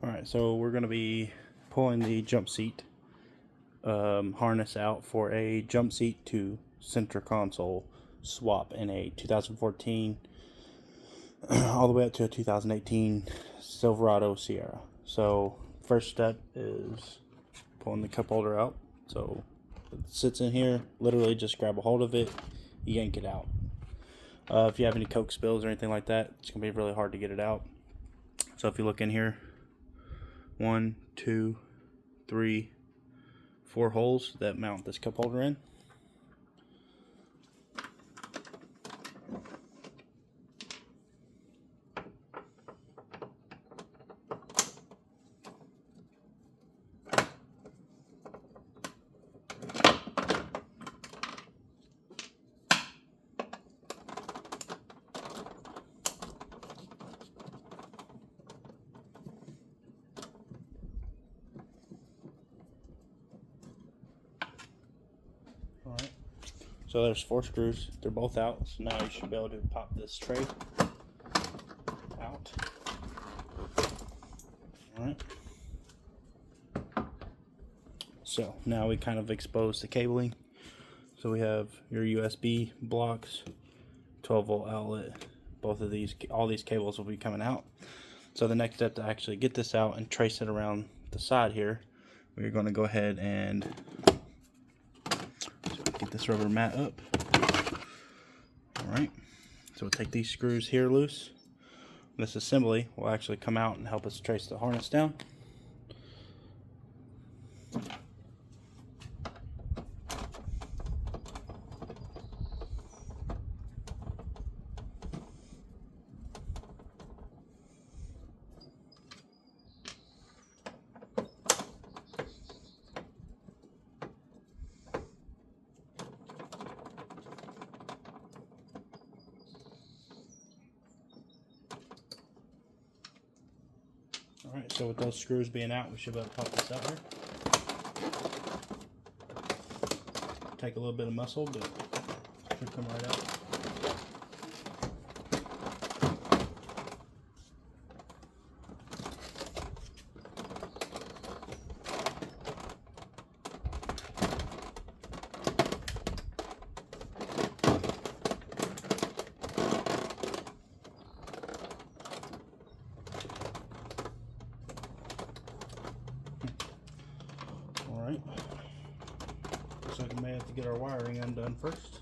Alright, so we're going to be pulling the jump seat harness out for a jump seat to center console swap in a 2014 all the way up to a 2018 Silverado Sierra. So first step is pulling the cup holder out. So it sits in here, literally just grab a hold of it, yank it out. If you have any Coke spills or anything like that, it's going to be really hard to get it out. So if you look in here, 1, 2, 3, 4 holes that mount this cup holder in. Alright, so there's 4 screws. They're both out, so now you should be able to pop this tray out. Alright, so now we kind of expose the cabling. So we have your USB blocks, 12-volt outlet. Both of these, all these cables will be coming out. So the next step to actually get this out and trace it around the side here, we're going to go ahead and get this rubber mat up. Alright, so we'll take these screws here loose. This assembly will actually come out and help us trace the harness down. Alright, so with those screws being out, we should be able to pop this out here. Take a little bit of muscle, but it should come right out. Alright, looks like we may have to get our wiring undone first.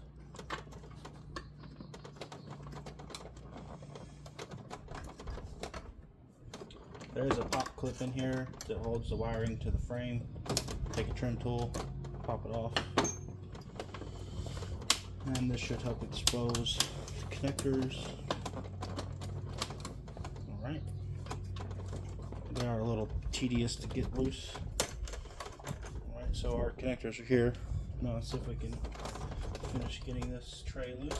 There is a pop clip in here that holds the wiring to the frame. Take a trim tool, pop it off, and this should help expose the connectors. Alright, they are a little tedious to get loose. So our connectors are here. Now let's see if we can finish getting this tray loose.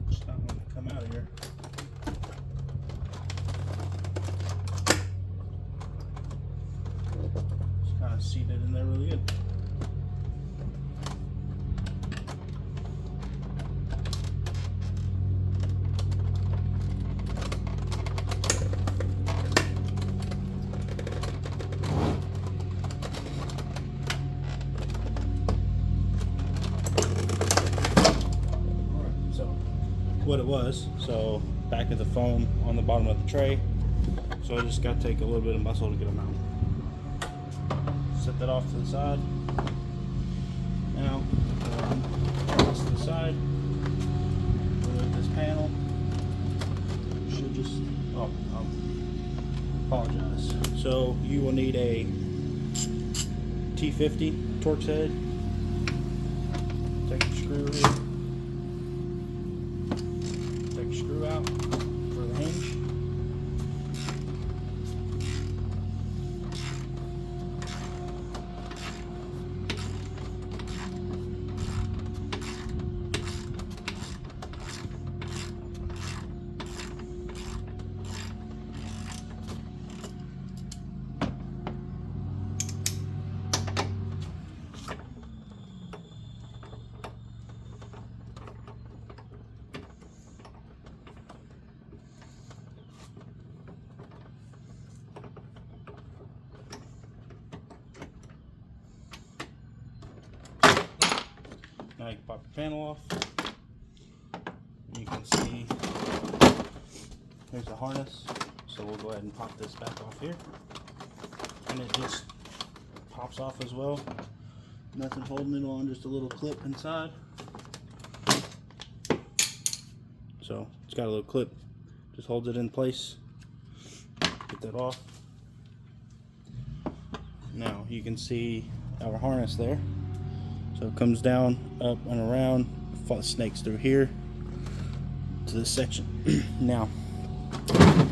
It's not wanting to come out of here. It's kind of seated in there really good. What it was, so back of the foam on the bottom of the tray, so I just got to take a little bit of muscle to get them out. Set that off to the side. Now this to the side, remove this panel. Should just, oh, apologize. So you will need a T50 Torx head. Take a screw here. Screw out for the hinge. Now you can pop your panel off. You can see here's the harness. So we'll go ahead and pop this back off here. And it just pops off as well. Nothing holding it on, just a little clip inside. So it's got a little clip, just holds it in place. Get that off. Now you can see our harness there. So it comes down, up and around, snakes through here to this section. Now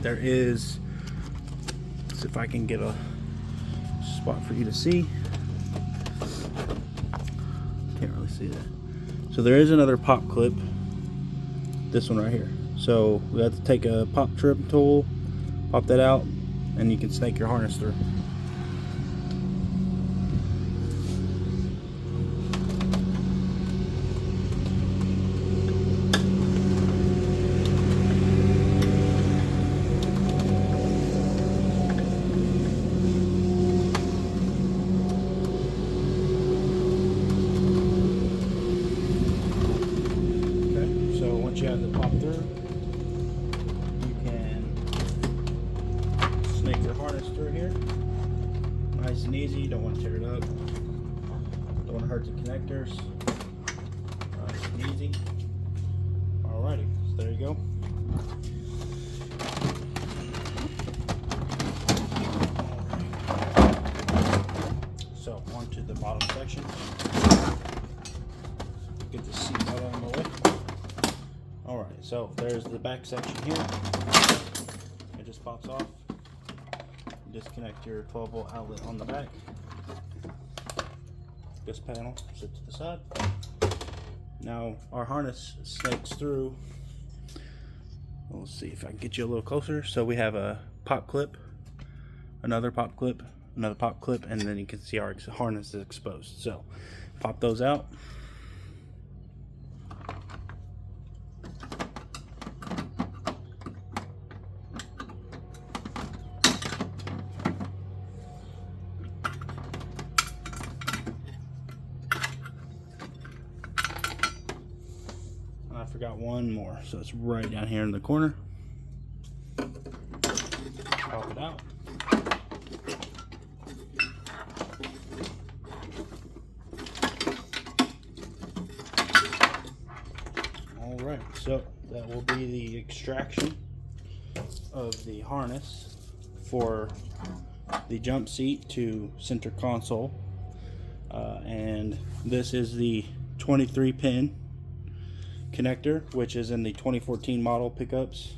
there is, let's see if I can get a spot for you to see. Can't really see that. So there is another pop clip, this one right here. So we have to take a pop trim tool, pop that out, and you can snake your harness through. Once you have the pop through, you can snake your harness through here. Nice and easy. You don't want to tear it up. Don't want to hurt the connectors. Nice and easy. Alrighty, so there you go. So onto the bottom section. Get the seat out of the way. Alright, so there's the back section here. It just pops off. Disconnect your 12-volt outlet on the back. This panel sits to the side. Now our harness snakes through. Let's see if I can get you a little closer. So we have a pop clip, another pop clip, another pop clip, and then you can see our harness is exposed. So pop those out. I forgot one more, so it's right down here in the corner. Pop it out. Alright, so that will be the extraction of the harness for the jump seat to center console. And this is the 23 pin connector, which is in the 2014 model pickups.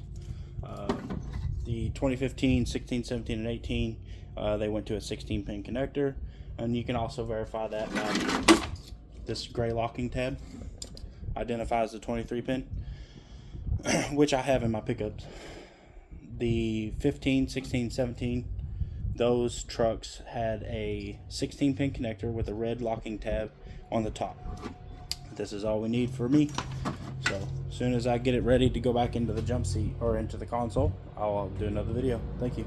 The 2015, 16, 17, and 18, they went to a 16 pin connector, and you can also verify that by this gray locking tab identifies the 23 pin, which I have in my pickups. The 15, 16, 17, those trucks had a 16 pin connector with a red locking tab on the top. This is all we need for me. So as soon as I get it ready to go back into the jump seat or into the console, I'll do another video. Thank you.